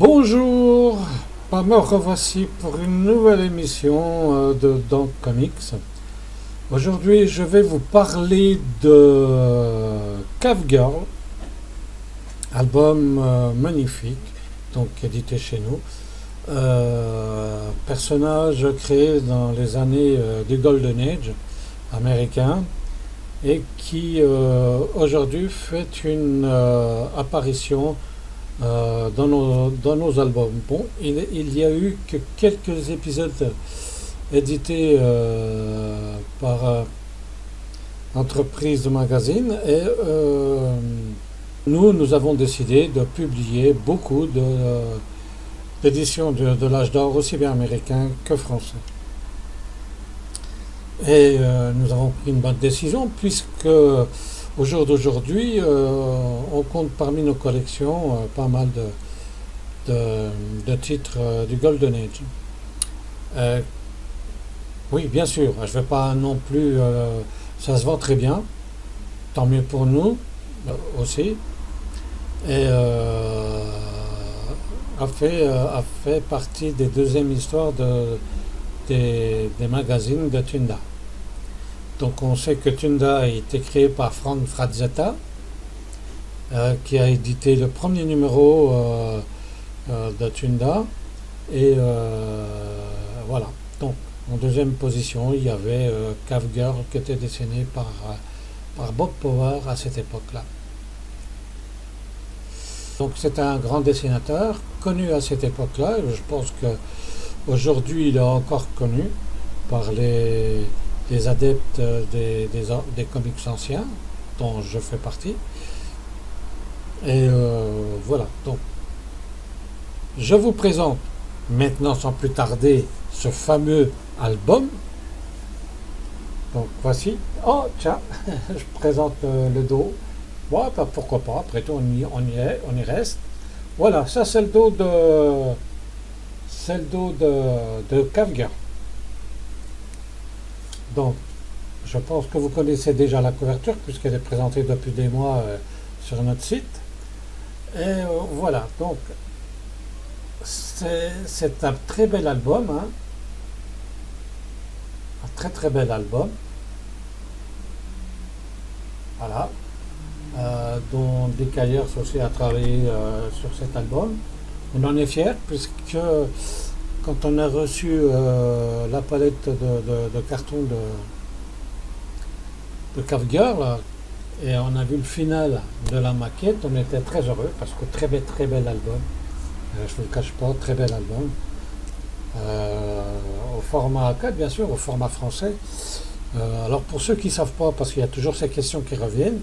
Bonjour, me revoici pour une nouvelle émission de Dans Comics. Aujourd'hui, je vais vous parler de Cave Girl, album magnifique, donc édité chez nous. Personnage créé dans les années du Golden Age américain et qui aujourd'hui fait une apparition dans nos albums. Bon, il y a eu que quelques épisodes édités par entreprise de magazine et nous avons décidé de publier beaucoup d'éditions de l'âge d'or, aussi bien américain que français. Et nous avons pris une bonne décision puisque au jour d'aujourd'hui, on compte parmi nos collections pas mal de titres du Golden Age. Oui, bien sûr, je ne vais pas non plus... ça se vend très bien, tant mieux pour nous aussi. Et a fait partie des deuxièmes histoires des magazines de Tunda. Donc on sait que Tunda a été créé par Frank Frazetta, qui a édité le premier numéro de Tunda. Et voilà. Donc en deuxième position, il y avait Cave Girl qui était dessiné par Bob Power à cette époque-là. Donc c'est un grand dessinateur, connu à cette époque-là. Je pense qu'aujourd'hui il est encore connu par les adeptes des comics anciens, dont je fais partie. Et voilà, donc je vous présente maintenant sans plus tarder ce fameux album. Donc voici, oh tiens, je présente le dos. Bon, bah, pourquoi pas, après tout on y reste. Voilà, ça c'est le dos de Cave Girl. Donc, je pense que vous connaissez déjà la couverture puisqu'elle est présentée depuis des mois sur notre site. Et voilà, donc, c'est un très bel album, hein. Un très très bel album. Voilà. Dont Dick Ayers aussi a travaillé sur cet album. On en est fiers puisque quand on a reçu la palette de cartons de Cave Girl et on a vu le final de la maquette, on était très heureux parce que très bel album. Je ne vous le cache pas, très bel album. Au format A4, bien sûr, au format français. Alors pour ceux qui ne savent pas, parce qu'il y a toujours ces questions qui reviennent,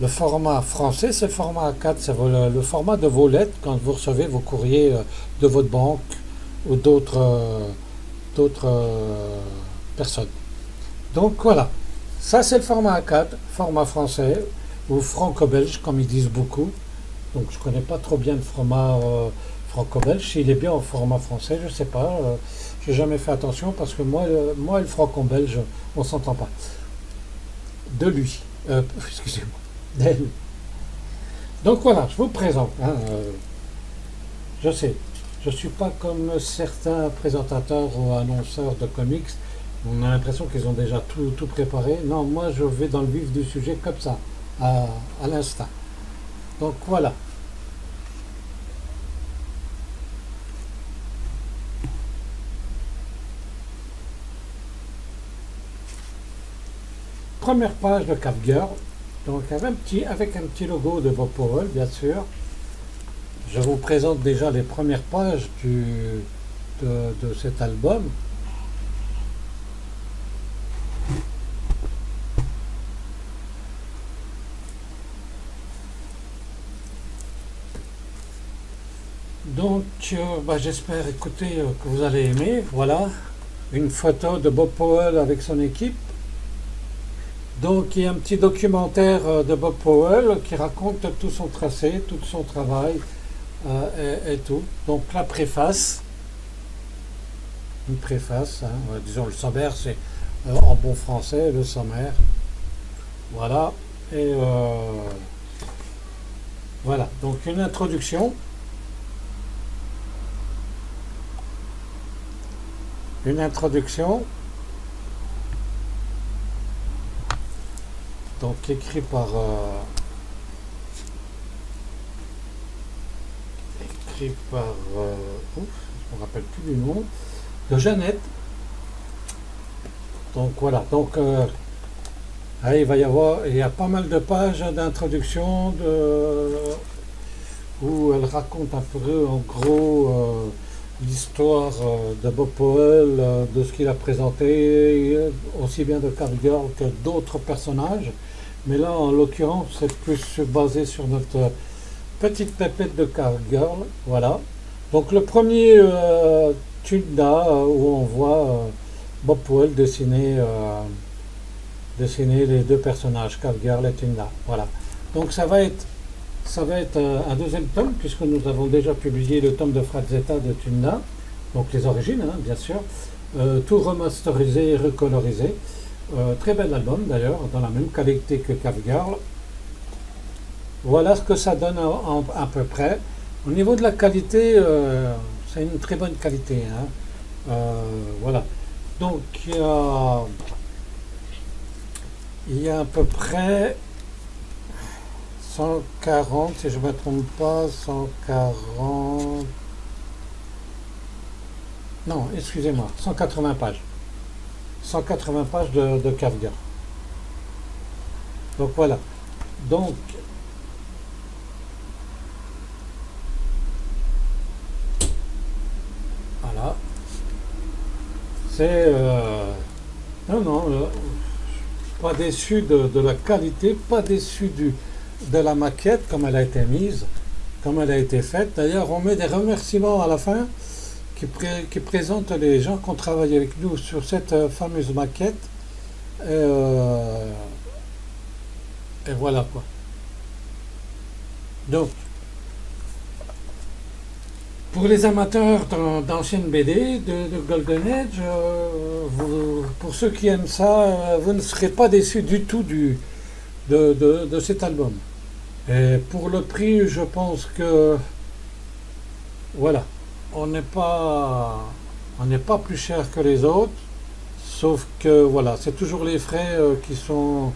le format français, c'est le format A4, c'est le format de vos lettres quand vous recevez vos courriers de votre banque ou d'autres personnes. Donc voilà, ça c'est le format A4, format français ou franco-belge comme ils disent beaucoup. Donc je ne connais pas trop bien le format franco-belge, s'il est bien en format français, je ne sais pas, je n'ai jamais fait attention parce que moi et le franco-belge, on ne s'entend pas. De lui, excusez-moi, d'elle. Donc voilà, je vous présente, hein, je sais. Je ne suis pas comme certains présentateurs ou annonceurs de comics. On a l'impression qu'ils ont déjà tout préparé. Non, moi je vais dans le vif du sujet comme ça, à l'instant. Donc voilà. Première page de Cave Girl. Donc avec un petit logo de Bob Powell, bien sûr. Je vous présente déjà les premières pages de cet album. Donc, j'espère, écoutez, que vous allez aimer. Voilà, une photo de Bob Powell avec son équipe. Donc, il y a un petit documentaire de Bob Powell qui raconte tout son tracé, tout son travail. Et tout. Donc la préface, une préface, hein, disons le sommaire, c'est en bon français le sommaire. Voilà. Et voilà. Donc une introduction. une introduction, donc écrit par ouf, je me rappelle plus du nom, de Jeannette. Donc voilà, donc il y a pas mal de pages d'introduction où elle raconte un peu en gros l'histoire de Bob Powell, de ce qu'il a présenté, aussi bien de Cargill que d'autres personnages. Mais là, en l'occurrence, c'est plus basé sur notre petite pépette de Cargill. Voilà. Donc le premier Tunda où on voit Bob Powell dessiner les deux personnages, Cargill et Tunda. Voilà. Donc ça va être un deuxième tome, puisque nous avons déjà publié le tome de Frazetta de Tunda, donc les origines, hein, bien sûr, tout remasterisé et recolorisé. Très bel album d'ailleurs, dans la même qualité que Cargill. Voilà ce que ça donne à peu près. Au niveau de la qualité, c'est une très bonne qualité. Hein. Voilà. Donc il y a à peu près 140, si je ne me trompe pas, 140... Non, excusez-moi, 180 pages. 180 pages de Kafka. Donc voilà. Donc, voilà. C'est... non, non, pas déçu de la qualité, pas déçu de la maquette comme elle a été mise, comme elle a été faite. D'ailleurs, on met des remerciements à la fin qui présentent les gens qui ont travaillé avec nous sur cette fameuse maquette. Et voilà quoi. Donc, pour les amateurs d'anciennes BD, de Golden Age, pour ceux qui aiment ça, vous ne serez pas déçus du tout de cet album. Et pour le prix, je pense que voilà, on n'est pas plus cher que les autres, sauf que voilà, c'est toujours les frais qui sont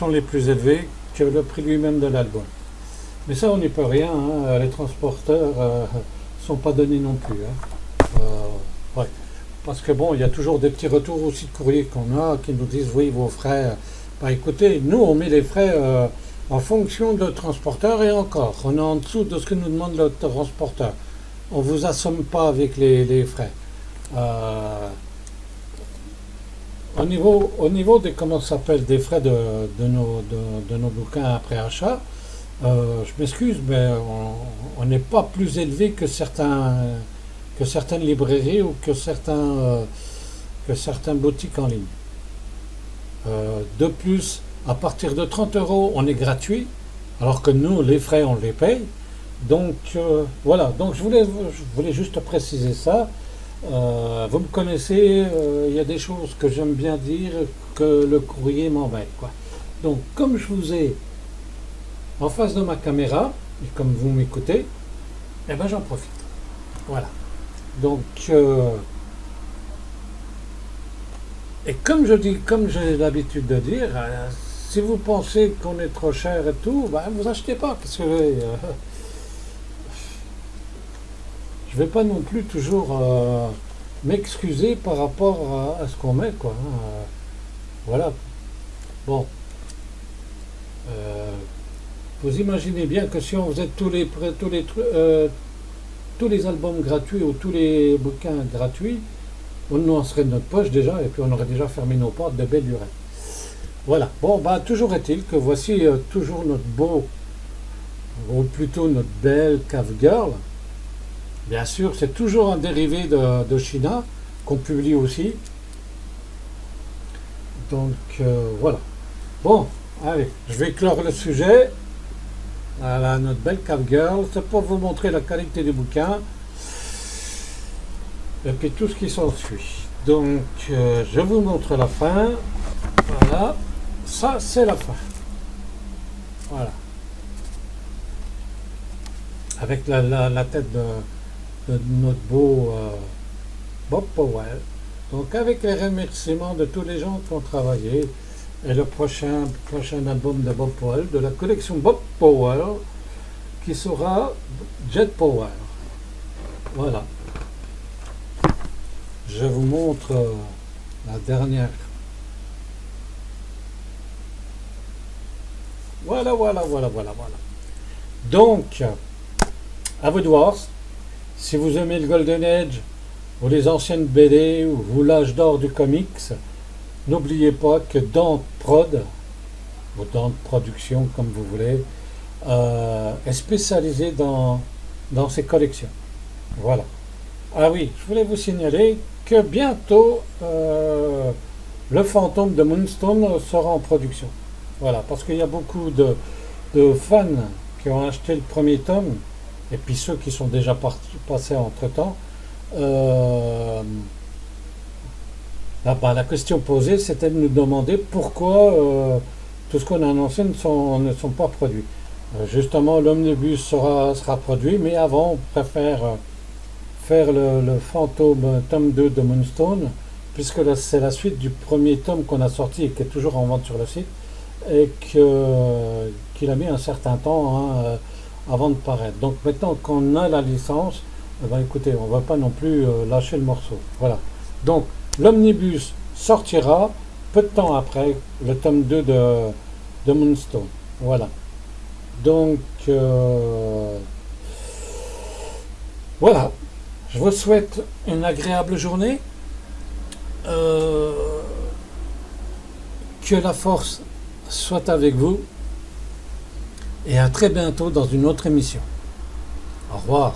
les plus élevés que le prix lui-même de l'album. Mais ça, on n'y peut rien, hein, les transporteurs sont pas donnés non plus. Hein. Ouais. Parce que bon, il y a toujours des petits retours aussi de courrier qu'on a qui nous disent oui, vos frais. Bah écoutez, nous on met les frais en fonction de transporteur et encore. On est en dessous de ce que nous demande le transporteur. On ne vous assomme pas avec les frais. Au niveau des comment ça s'appelle des frais de nos bouquins après achat, je m'excuse, mais on n'est pas plus élevé que certaines librairies ou que certaines boutiques en ligne. De plus, à partir de 30 euros, on est gratuit, alors que nous, les frais, on les paye. Donc voilà, donc je voulais juste préciser ça. Vous me connaissez, il y a des choses que j'aime bien dire que le courrier m'embête, quoi. Donc comme je vous ai en face de ma caméra, et comme vous m'écoutez, eh ben j'en profite. Voilà. Donc et comme j'ai l'habitude de dire, si vous pensez qu'on est trop cher et tout, ben vous achetez pas. Qu'est-ce que je vais pas non plus toujours m'excuser par rapport à ce qu'on met, quoi. Hein. Voilà. Bon. Vous imaginez bien que si on faisait tous les albums gratuits ou tous les bouquins gratuits, on en serait de notre poche déjà, et puis on aurait déjà fermé nos portes de belle lurette. Voilà. Bon, bah toujours est-il que voici toujours notre beau, ou plutôt notre belle Cave Girl. Bien sûr, c'est toujours un dérivé de China qu'on publie aussi. Donc voilà. Bon, allez, je vais clore le sujet. Voilà, notre belle Cave Girl. C'est pour vous montrer la qualité du bouquin. Et puis tout ce qui s'ensuit. Donc, je vous montre la fin. Voilà. Ça, c'est la fin. Voilà. Avec la tête de notre beau Bob Powell. Donc avec les remerciements de tous les gens qui ont travaillé, et le prochain album de Bob Powell, de la collection Bob Powell, qui sera Jet Power. Voilà. Je vous montre la dernière. Voilà. Donc, à vous de voir. Si vous aimez le Golden Age, ou les anciennes BD, ou l'âge d'or du comics, n'oubliez pas que Dante Prod, ou Dante Production, comme vous voulez, est spécialisé dans ces collections. Voilà. Ah oui, je voulais vous signaler que bientôt, le fantôme de Moonstone sera en production. Voilà, parce qu'il y a beaucoup de fans qui ont acheté le premier tome, et puis ceux qui sont déjà passés entre-temps. La question posée, c'était de nous demander pourquoi tout ce qu'on a annoncé ne sont pas produits. Justement, l'omnibus sera produit, mais avant, on préfère faire le fantôme tome 2 de Moonstone, puisque c'est la suite du premier tome qu'on a sorti et qui est toujours en vente sur le site, et qu'il a mis un certain temps avant de paraître. Donc maintenant qu'on a la licence, écoutez, on ne va pas non plus lâcher le morceau. Voilà. Donc l'omnibus sortira peu de temps après le tome 2 de Moonstone. Voilà. Donc voilà. Je vous souhaite une agréable journée. Que la force soit avec vous. Et à très bientôt dans une autre émission. Au revoir.